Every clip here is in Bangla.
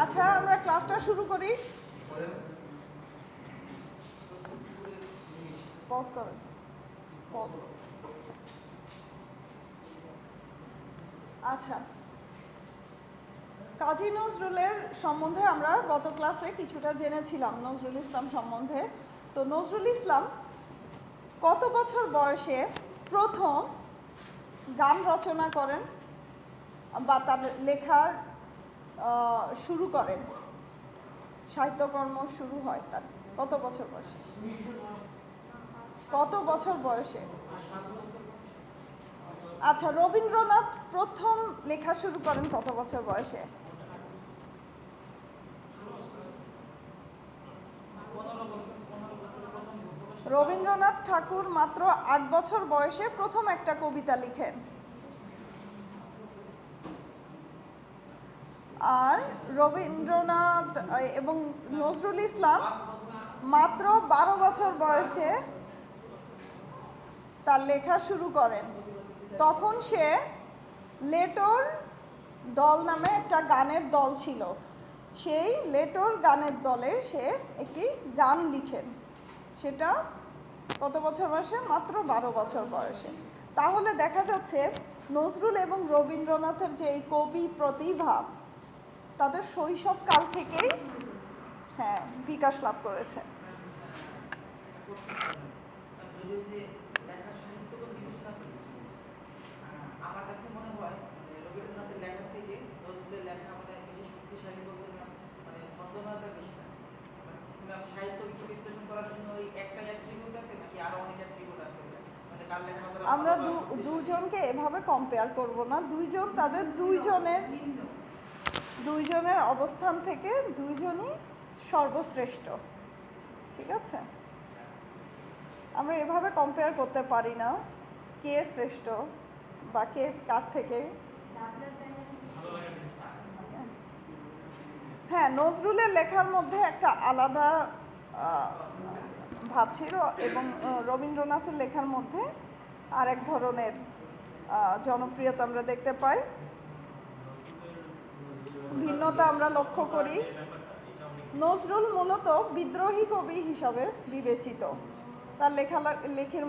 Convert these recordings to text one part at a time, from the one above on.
আচ্ছা, আমরা ক্লাসটা শুরু করি। পজ করেন, পজ। আচ্ছা, কাজী নজরুলের সম্বন্ধে আমরা গত ক্লাসে কিছুটা জেনেছিলাম, নজরুল ইসলাম সম্বন্ধে। তো নজরুল ইসলাম কত বছর বয়সে প্রথম গান রচনা করেন বা তার লেখার শুরু করেন, সাহিত্যকর্ম শুরু হয় তার কত বছর বয়সে? কত বছর বয়সে? আচ্ছা, রবীন্দ্রনাথ প্রথম লেখা শুরু করেন কত বছর বয়সে? রবীন্দ্রনাথ ঠাকুর মাত্র 8 বছর বয়সে প্রথম একটা কবিতা লিখেন। আর রবীন্দ্রনাথ এবং নজরুল ইসলাম মাত্র 12 বছর বয়সে তার লেখা শুরু করেন। তখন সে লেটোর দল নামে একটা গানের দল ছিল, সেই লেটোর গানের দলে সে একটি গান লিখেন। সেটা কত বছর বয়সে? মাত্র 12 বছর বয়সে। তাহলে দেখা যাচ্ছে নজরুল এবং রবীন্দ্রনাথের যে এই কবি প্রতিভা তাদের শৈশবকাল থেকেই বিকাশ লাভ করেছে। আমার কাছে মনে হয় রবীন্দ্রনাথের লেখা থেকে নজরুলের লেখা বেশি শক্তিশালী বলতে না, ছন্দময়তা বেশি থাকে। সাহিত্য বিশ্লেষণ করার জন্য ওই একটাই অ্যাট্রিবিউট আছে নাকি আরো অনেক অ্যাট্রিবিউট আছে? আমরা দুজনকে এভাবে কম্পেয়ার করব না। দুইজন তাদের দুইজনের অবস্থান থেকে দুইজনই সর্বশ্রেষ্ঠ, ঠিক আছে? আমরা এভাবে কম্পেয়ার করতে পারি না কে শ্রেষ্ঠ বা কে কার থেকে। হ্যাঁ, নজরুলের লেখার মধ্যে একটা আলাদা ভাব ছিল এবং রবীন্দ্রনাথের লেখার মধ্যে আরেক ধরনের জনপ্রিয়তা আমরা দেখতে পাই, ভিন্নতা আমরা লক্ষ্য করি। নজরুল মূলত বিদ্রোহী কবি হিসাবে বিবেচিত। তার লেখার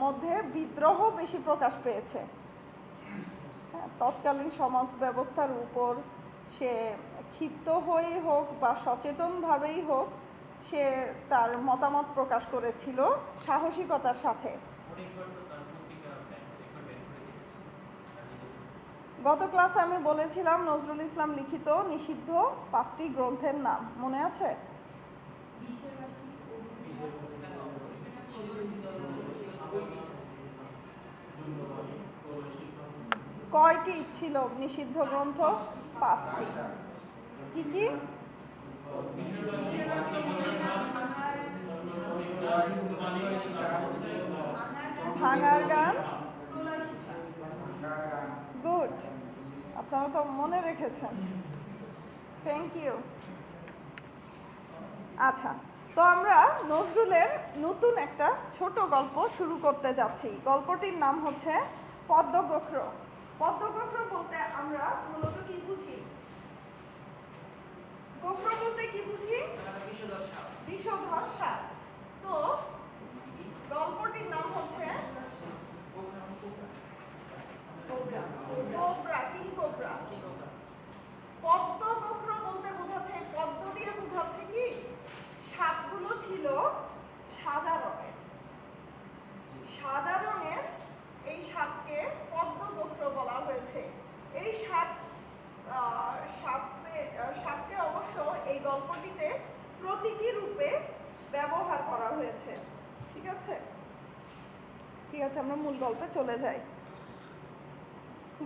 মধ্যে বিদ্রোহ বেশি প্রকাশ পেয়েছে। তৎকালীন সমাজ ব্যবস্থার উপর সে ক্ষিপ্ত হয়েই হোক বা সচেতনভাবেই হোক, সে তার মতামত প্রকাশ করেছিল সাহসিকতার সাথে। গত ক্লাসে আমি বলেছিলাম নজরুল ইসলাম লিখিত নিষিদ্ধ 5টি গ্রন্থের নাম মনে আছে? কয়টি ছিল নিষিদ্ধ গ্রন্থ? 5টি। কি কি? ভাঙার গান। গুড, আপনারা তো মনে রেখেছেন, থ্যাংক ইউ। আচ্ছা, তো আমরা নজরুলের নতুন একটা ছোট গল্প শুরু করতে যাচ্ছি। গল্পটির নাম হচ্ছে পদ্মগোখ্র। পদ্মগোখ্র বলতে আমরা মূলত কি বুঝি? গোখ্র বলতে কি বুঝি? বিষধর সাপ। তো গল্পটির নাম হচ্ছে কোবরা, কিং কোবরা। পদ্মগোখ্র বলতে বোঝাচ্ছে, পদ্ম দিয়ে বোঝাচ্ছে কি সাপগুলো ছিল সাদা রঙের। সাদা রঙের এই সাপকে পদ্মগোখ্র বলা হয়েছে। এই সাপকে অবশ্য এই গল্পটিতে প্রতীকী রূপে ব্যবহার করা হয়েছে। ঠিক আছে, আমরা মূল গল্পে চলে যাই।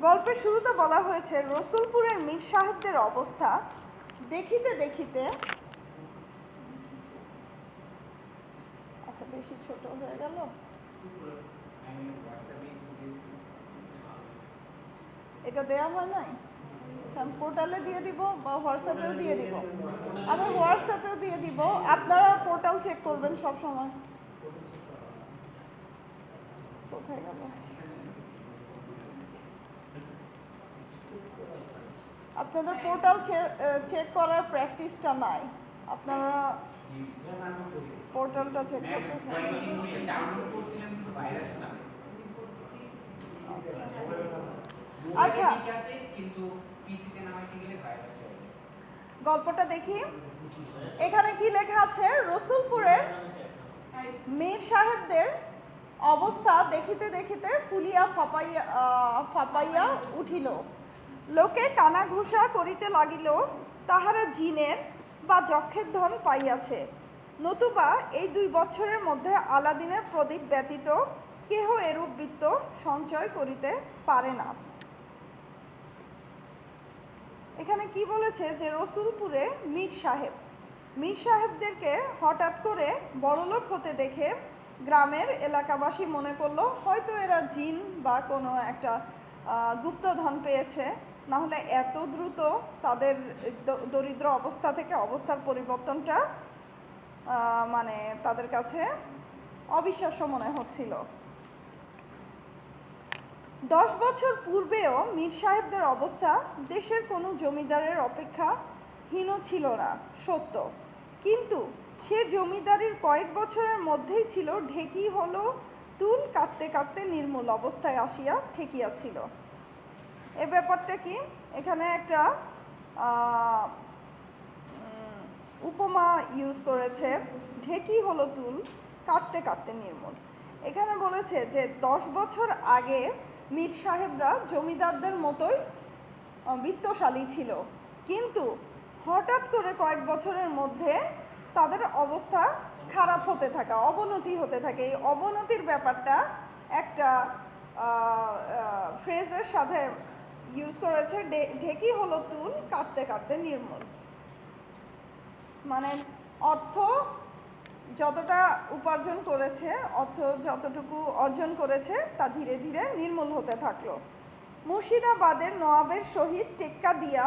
গল্পের শুরুতে বলা হয়েছে রসুলপুরের মীর সাহেবদের অবস্থা দেখিতে দেখিতে, আচ্ছা বেশি ছোট হয়ে গেল, এটা দেয়া হয় নাই। আচ্ছা, আমি পোর্টালে দিয়ে দিব বা হোয়াটসঅ্যাপেও দিয়ে দিব। আমি হোয়াটসঅ্যাপেও দিয়ে দিব, আপনারা পোর্টাল চেক করবেন সব সময়। কোথায় গেল? আপনাদের পোর্টাল চেক করার প্র্যাকটিসটা নাই, আপনারা পোর্টালটা চেক করতেছেন। আচ্ছা, গল্পটা দেখি। এখানে কি লেখা আছে? রসুলপুরের মীর সাহেবদের অবস্থা দেখিতে দেখিতে ফুলিয়া ফাপাইয়া উঠিল। লোকে কানাঘুষা করিতে লাগিল, তাহারা জিনের বা যক্ষের ধন পাইয়াছে, নতুবা এই 2 বছরের মধ্যে আলাদিনের প্রদীপ ব্যতীত কেহ এরূপ বৃত্ত সঞ্চয় করিতে পারে না। এখানে কি বলেছে যে রসুলপুরে মীর সাহেবদেরকে হঠাৎ করে বড়লোক হতে দেখে গ্রামের এলাকাবাসী মনে করলো হয়তো এরা জিন বা কোনো একটা গুপ্তধন পেয়েছে, না হলে এত দ্রুত তাদের দরিদ্র অবস্থা থেকে অবস্থার পরিবর্তনটা মানে তাদের কাছে অবিশ্বাস্য মনে হচ্ছিল। 10 বছর পূর্বেও মীর সাহেবদের অবস্থা দেশের কোনো জমিদারের অপেক্ষা হীন ছিল না, সত্য, কিন্তু সে জমিদারির কয়েক বছরের মধ্যেই ছিল ঢেকি হলো তুল কাটতে কাটতে নির্মূল অবস্থায় আসিয়া ঠেকিয়াছিল। এ ব্যাপারটা কি? এখানে একটা উপমা ইউজ করেছে, ঢেকি হলো তুল কাটতে কাটতে নির্মূল। এখানে বলেছে যে 10 বছর আগে মীর সাহেবরা জমিদারদের মতোই বিত্তশালী ছিল, কিন্তু হঠাৎ করে কয়েক বছরের মধ্যে তাদের অবস্থা খারাপ হতে থাকে, অবনতি হতে থাকে। এই অবনতির ব্যাপারটা একটা ফ্রেজের সাথে ইউজ করেছে, ঢেকি হলো তুল কাটতে কাটতে নির্মূল। মানে অর্থ যতটা উপার্জন করেছে, অর্থ যতটুকু অর্জন করেছে তা ধীরে ধীরে নির্মূল হতে থাকলো। মুর্শিদাবাদের নবাবের সহিত টেক্কা দিয়া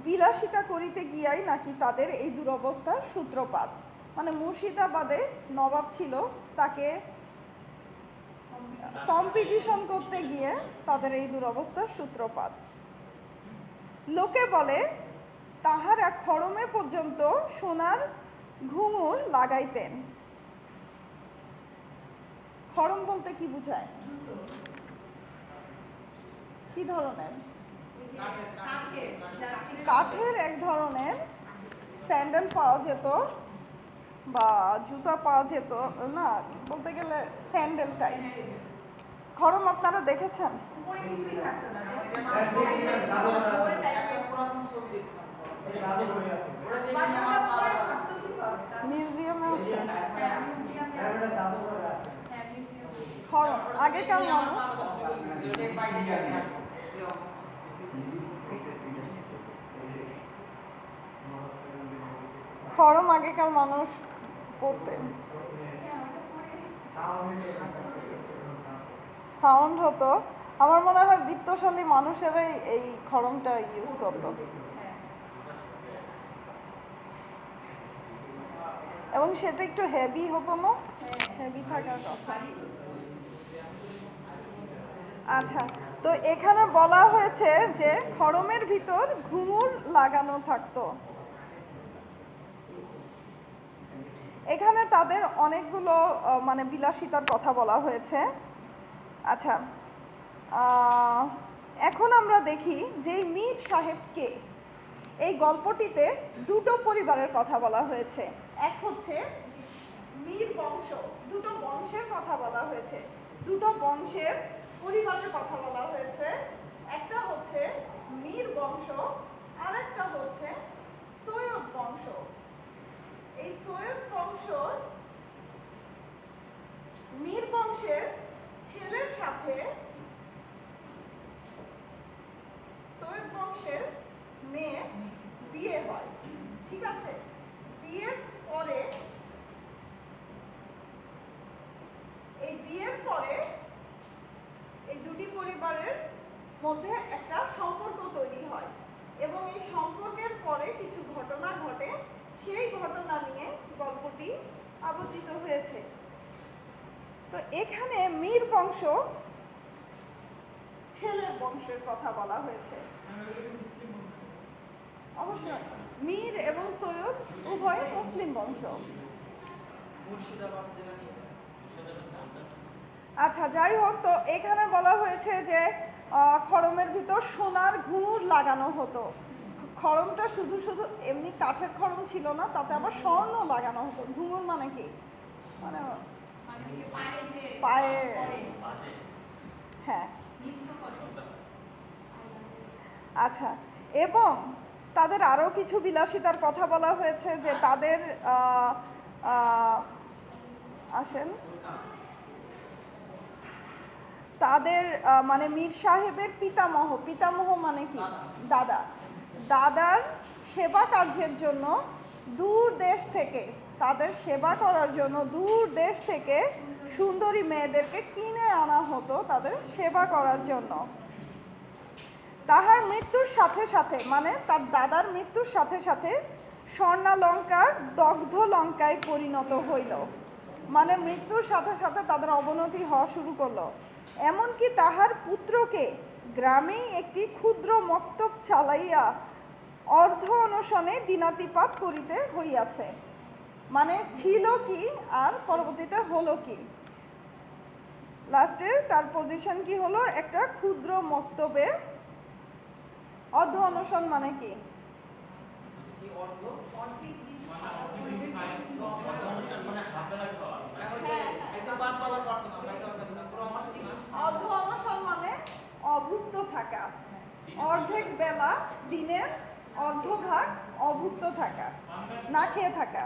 বিলাসিতা করিতে গিয়াই নাকি তাদের এই দুরবস্থার সূত্রপাত। মানে মুর্শিদাবাদে নবাব ছিল, তাকে কম্পিটিশন করতে গিয়ে তাদের এই দুরবস্থার সূত্রপাত। লোকে বলে তাহারা খড়মে পর্যন্ত সোনার ঘুঙুর লাগাইতেন। খড়ম বলতে কি বোঝায়? কি ধরনের? কাঠের এক ধরনের স্যান্ডেল পাওয়া যেত বা জুতা পাওয়া যেত, না বলতে গেলে স্যান্ডেলটাই। খড়ম আপনারা দেখেছেন? মিউজিয়ামে আছে খড়ম। আগেকার মানুষ খড়ম আগেকার মানুষ পড়তেন, সাউন্ড হতো। আমার মনে হয় বিত্তশালী মানুষেরাই এই খড়মটা ইউজ করত, এবং সেটা একটু হেভি হতো না? হেভি থাকার কথা। আচ্ছা, তো এখানে বলা হয়েছে যে খড়মের ভিতর ঘুঙুর লাগানো থাকতো। এখানে তাদের অনেকগুলো মানে বিলাসিতার কথা বলা হয়েছে। আচ্ছা, এখন আমরা দেখি যে মীর সাহেবকে এই গল্পটিতে 2টো পরিবারের কথা বলা হয়েছে। এক হচ্ছে মীর বংশ, 2টো বংশের কথা বলা হয়েছে, 2টো বংশের পরিবারের কথা বলা হয়েছে। একটা হচ্ছে মীর বংশ, আর একটা হচ্ছে সৈয়দ বংশ। এই সৈয়দ বংশ, মীর বংশের ছেলের সাথে সৈয়দ বংশের মেয়ে বিয়ে হয়, ঠিক আছে? বিয়ের পরে এই 2টি পরিবারের মধ্যে একটা সম্পর্ক তৈরি হয়, এবং এই সম্পর্কের পরে কিছু ঘটনা ঘটে, সেই ঘটনা নিয়ে গল্পটি আবর্তিত হয়েছে। তো এখানে মীর বংশ ছেলের বংশের কথা বলা হয়েছে। অবশ্যই মীর এবং সৈয়দ উভয় মুসলিম বংশ। মুর্শিদাবাদ জেলা নিয়ে আচ্ছা, যাই হোক, তো এখানে বলা হয়েছে যে খড়মের ভিতর সোনার ঘুঙুর লাগানো হতো। খড়মটা শুধু শুধু এমনি কাঠের খড়ম ছিল না, তাতে আবার স্বর্ণ লাগানো হতো। ঘুঙুর মানে কি? মানে পায়ে, হ্যাঁ। আচ্ছা, এবং তাদের আরও কিছু বিলাসিতার কথা বলা হয়েছে, যে তাদের আসেন, তাদের মানে মীর সাহেবের পিতামহ, পিতামহ মানে কি? দাদা। দাদার সেবা কার্যের জন্য দূর দেশ থেকে, তাদের সেবা করার জন্য দূর দেশ থেকে সুন্দরী মেয়েদেরকে কিনে আনা হতো তাদের সেবা করার জন্য। তাহার মৃত্যুর সাথে সাথে, মানে তার দাদার মৃত্যুর সাথে সাথে স্বর্ণালঙ্কার দগ্ধ লঙ্কায় পরিণত হইল। মানে মৃত্যুর সাথে সাথে তাদের অবনতি হওয়া শুরু করলো। এমনকি তাহার পুত্রকে গ্রামেই একটি ক্ষুদ্র মক্তব চালাইয়া অর্ধ অনশনে দিনাতিপাত করিতে হইয়াছে। মানে ছিল কি আর পরবর্তীতে হলো কি? লাস্টে তার পজিশন কি হলো? একটা ক্ষুদ্র মক্তবে অর্ধ অনশন মানে কি? অর্ধ অনশন মানে অভুক্ত থাকা, অর্ধেক বেলা দিনের অর্ধভাগ অভুক্ত থাকা, না খেয়ে থাকা।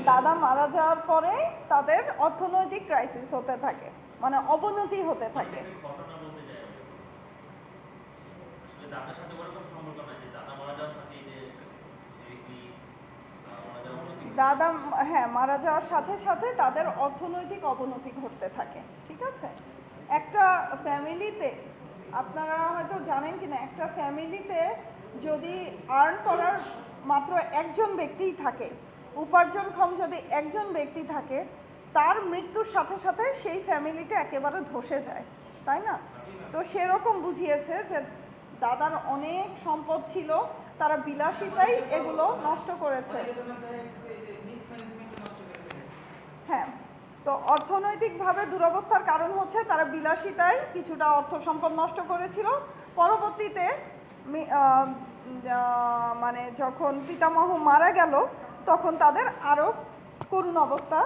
দাদা মারা যাওয়ার পরে তাদের অর্থনৈতিক ক্রাইসিস হতে থাকে, মানে অবনতি হতে থাকে। দাদা, হ্যাঁ, মারা যাওয়ার সাথে সাথে তাদের অর্থনৈতিক অবনতি ঘটতে থাকে। ঠিক আছে, একটা ফ্যামিলিতে, আপনারা হয়তো জানেন কিনা, একটা ফ্যামিলিতে যদি আর্ন করার মাত্র একজন ব্যক্তিই থাকে, উপার্জনক্ষম যদি একজন ব্যক্তি থাকে, তার মৃত্যুর সাথে সাথে সেই ফ্যামিলিটা একেবারে ধসে যায়, তাই না? তো সেরকম বুঝিয়েছে যে দাদার অনেক সম্পদ ছিল, তারা বিলাসিতাই এগুলো নষ্ট করেছে। হ্যাঁ, তো অর্থনৈতিকভাবে দুরবস্থার কারণ হচ্ছে তারা বিলাসিতায় কিছুটা অর্থ সম্পদ নষ্ট করেছিল। পরবর্তীতে মানে যখন পিতামহ মারা গেল, তখন তাদের আরও করুণ অবস্থা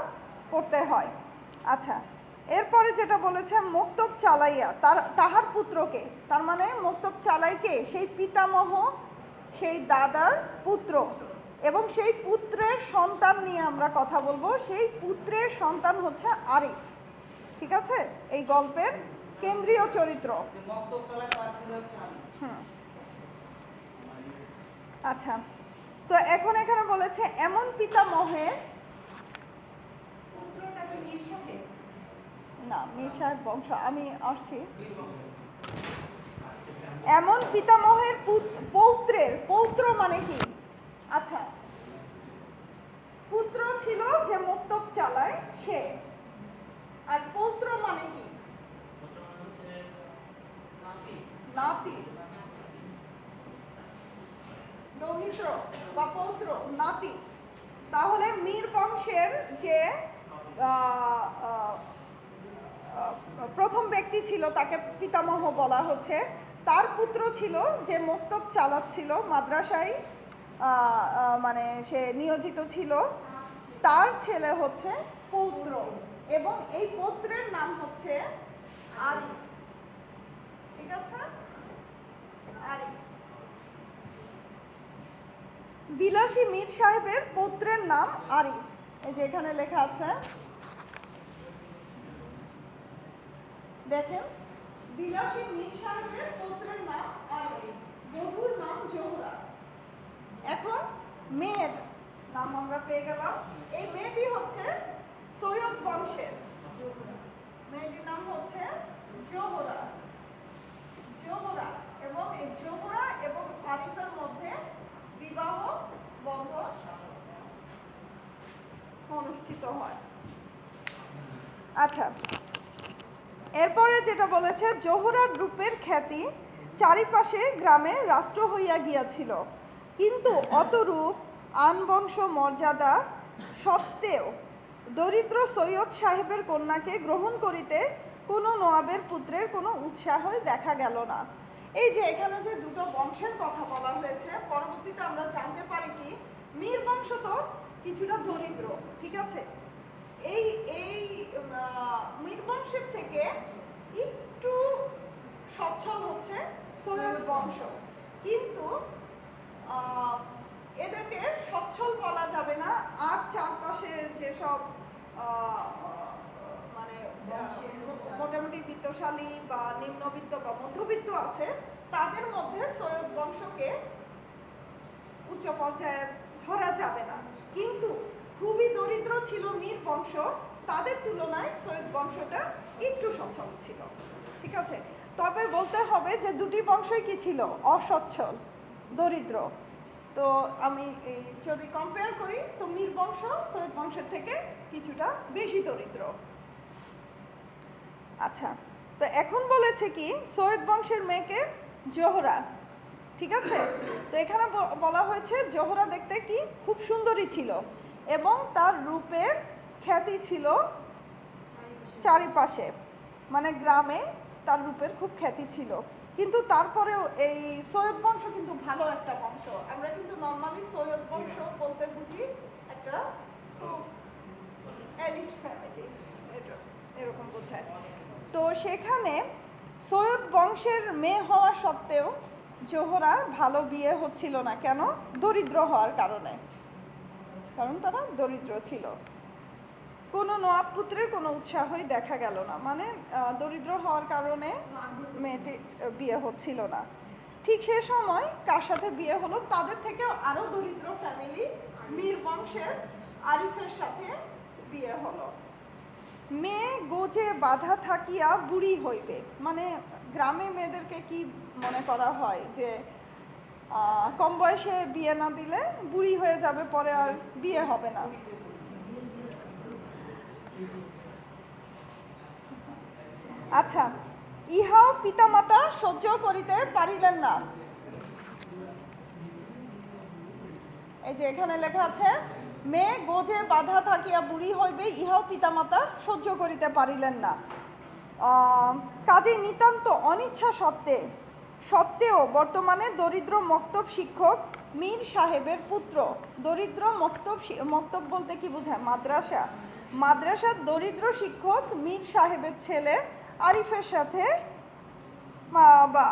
পড়তে হয়। আচ্ছা, এরপরে যেটা বলেছে মক্তব চালাইয়া তাহার পুত্রকে, তার মানে মক্তব চালাইকে সেই পিতামহ, সেই দাদার পুত্র, এবং সেই পুত্রের সন্তান নিয়ে আমরা কথা বলবো। সেই পুত্রের সন্তান হচ্ছে আরিফ। ঠিক আছে, এই গল্পের কেন্দ্রীয় চরিত্র। আচ্ছা, তো এখন এখানে বলেছে এমন পিতামহের, না, মীর সাহেব বংশ, আমি আসছি। এমন পিতামহের পৌত্রের, পৌত্র মানে কি? আচ্ছা, পুত্র ছিল যে মক্তব চালায় সে, আর পৌত্র মানে কি? নাতি, দৌহিত্র বা পৌত্র, নাতি। তাহলে মীর বংশের যে প্রথম ব্যক্তি ছিল তাকে পিতামহ বলা হচ্ছে। তার পুত্র ছিল যে মক্তব চালাচ্ছিল, মাদ্রাসায় মানে সে নিয়োজিত ছিল, তার ছেলে হচ্ছে পৌত্র, এবং এই পৌত্রের নাম হচ্ছে আরিফ। ঠিক আছে, আরিফ। বিলাসী মীর সাহেবের পৌত্রের নাম আরিফ, এই যে এখানে লেখা আছে, দেখেন, বিলাসী মীর সাহেবের পৌত্রের নাম আরিফ, বধূর নাম জোহরা। এখন মেয়ের নাম আমরা পেয়ে গেলাম। এই মেয়েটি হচ্ছে সৈয়দ বংশের, মেয়েটির নাম হচ্ছে জোহরা। জোহরা, এবং এই জোহরা এবং আরিফের মধ্যে বিবাহ বন্ধন অনুষ্ঠিত হয়। আচ্ছা, এরপরে যেটা বলেছে, জোহরার রূপের খ্যাতি চারিপাশে গ্রামে রাষ্ট্র হইয়া গিয়াছিল, কিন্তু অতরূপ আনবংশ মর্যাদা সত্ত্বেও দরিদ্র সৈয়দ সাহেবের কন্যাকে গ্রহণ করিতে কোনো নওয়াবের পুত্রের কোনো উৎসাহই দেখা গেল না। এই যে এখানে যে দুটো বংশের কথা বলা হয়েছে, পরবর্তীতে আমরা জানতে পারি কি মীর বংশ তো কিছুটা দরিদ্র, ঠিক আছে। এই এই মীর বংশের থেকে একটু সচ্ছল হচ্ছে সৈয়দ বংশ, কিন্তু এদেরকে সচ্ছল বলা যাবে না। আর চারপাশে যেসব মানে মোটামুটি বিত্তশালী বা নিম্নবিত্ত বা মধ্যবিত্ত আছে, তাদের মধ্যে সৈয়দ বংশকে উচ্চ পর্যায়ে ধরা যাবে না। কিন্তু খুবই দরিদ্র ছিল মীর বংশ, তাদের তুলনায় সৈয়দ বংশটা একটু সচ্ছল ছিল, ঠিক আছে। তবে বলতে হবে যে দুটি বংশই কি ছিল, অসচ্ছল, দরিদ্র। তো আমি এই যদি কম্পেয়ার করি, তো মীর বংশ সৈয়দ বংশের থেকে কিছুটা বেশি দরিদ্র। আচ্ছা, তো এখন বলেছে কি সৈয়দ বংশের মেয়েকে জোহরা, ঠিক আছে। তো এখানে বলা হয়েছে জোহরা দেখতে কি খুব সুন্দরী ছিল এবং তার রূপের খ্যাতি ছিল চারিপাশে, মানে গ্রামে তার রূপের খুব খ্যাতি ছিল। কিন্তু তারপরেও এই সৈয়দ বংশ কিন্তু ভালো একটা বংশ। আমরা কিন্তু নর্মালি সৈয়দ বংশ বলতে বুঝি একটা খুব এলিট ফ্যামিলি, এরকম বোঝায়। তো সেখানে সৈয়দ বংশের মেয়ে হওয়া সত্ত্বেও জোহরার ভালো বিয়ে হচ্ছিল না। কেন? দরিদ্র হওয়ার কারণে, কারণ তারা দরিদ্র ছিল। কোনো নওয়াব পুত্রের কোনো উৎসাহই দেখা গেল না, মানে দরিদ্র হওয়ার কারণে মেয়েটি বিয়ে হচ্ছিল না। ঠিক সে সময় কার সাথে বিয়ে হলো, তাদের থেকেও আরও দরিদ্র ফ্যামিলি মীর বংশের আরিফের সাথে বিয়ে হলো। মেয়ে গোজে বাধা থাকিয়া বুড়ি হইবে, মানে গ্রামে মেয়েদেরকে কি মনে করা হয় যে কম বয়সে বিয়ে না দিলে বুড়ি হয়ে যাবে, পরে আর বিয়ে হবে না। আচ্ছা, ইহাও পিতামাতা সহ্য করিতে পারিলেন না। এই যে এখানে লেখা আছে, মেয়ে গোজে বাধা থাকিয়া বুড়ি হইবে, ইহাও পিতামাতা সহ্য করিতে পারিলেন না। কাজে নিতান্ত অনিচ্ছা সত্ত্বেও বর্তমানে দরিদ্র মক্তব শিক্ষক মীর সাহেবের পুত্র, দরিদ্র মক্তব বলতে কি বোঝায়, মাদ্রাসার দরিদ্র শিক্ষক মীর সাহেবের ছেলে আরিফের সাথে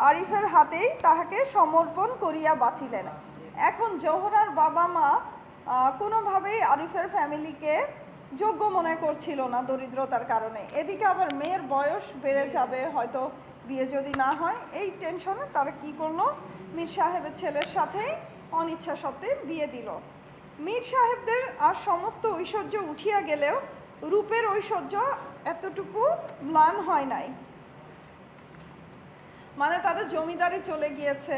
আরিফের হাতেই তাহাকে সমর্পণ করিয়া বাঁচিলেন। এখন জোহরার বাবা মা কোনোভাবেই আরিফের ফ্যামিলিকে যোগ্য মনে করছিল না দরিদ্রতার কারণে। এদিকে আবার মেয়ের বয়স বেড়ে যাবে, হয়তো বিয়ে যদি না হয়, এই টেনশনে তারা কি করলো, মীর সাহেবের ছেলের সাথেই অনিচ্ছা সত্ত্বে বিয়ে দিল। মীর সাহেবদের আর সমস্ত ঐশ্বর্য উঠিয়া গেলেও রূপের ঐশ্বর্য এতটুকু ম্লান হয় নাই। মানে তাদের জমিদারি চলে গিয়েছে,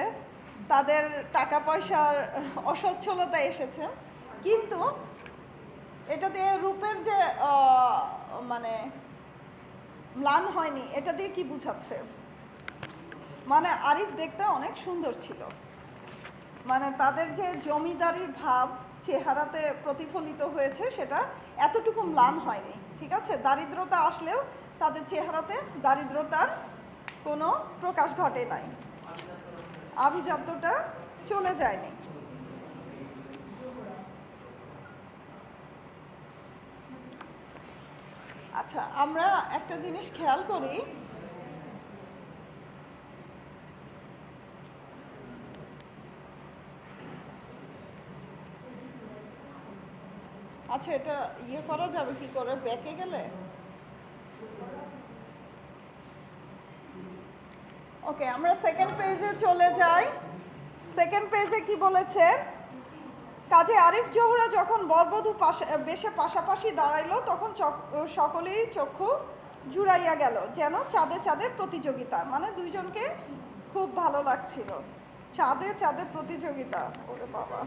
তাদের টাকা পয়সার অসচ্ছলতা এসেছে, কিন্তু এটা দিয়ে রূপের যে মানে ম্লান হয়নি। এটা দিয়ে কি বুঝাচ্ছে, মানে আরিফ দেখতে অনেক সুন্দর ছিল, মানে তাদের যে জমিদারি ভাব চেহারাতে প্রতিফলিত হয়েছে সেটা এতটুকু ম্লান হয়নি, ঠিক আছে। দারিদ্রতা আসলেও তাদের চেহারাতে দারিদ্রতার কোনো প্রকাশ ঘটে নাই, আভিজাত্যটা চলে যায়নি। আচ্ছা, আমরা একটা জিনিস খেয়াল করি, আচ্ছা এটা ইয়ে করা যাবে কি করে, ব্যাকে গেলে, ওকে আমরা সেকেন্ড পেজে চলে যাই। সেকেন্ড পেজে কি বলেছে, কাজে আরিফ জোহরা যখন বরবধূ বেশে পাশাপাশি দাঁড়াইল, তখন সকলেই চক্ষু জুড়াইয়া গেল, যেন চাঁদে চাঁদে প্রতিযোগিতা, মানে দুইজনকে খুব ভালো লাগছিল, চাঁদে চাঁদে প্রতিযোগিতা। ওরে বাবা।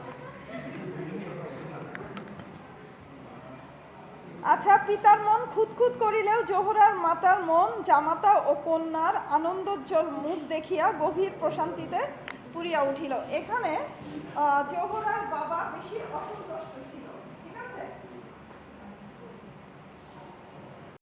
আচ্ছা, পিতার মন খুঁতখুত করিলেও জোহরার মাতার মন জামাতা ও কন্যার আনন্দোজ্জ্বল মুখ দেখিয়া গভীর প্রশান্তিতে পুরিয়া উঠিল। এখানে জোহরার বাবা বেশি অসন্তুষ্ট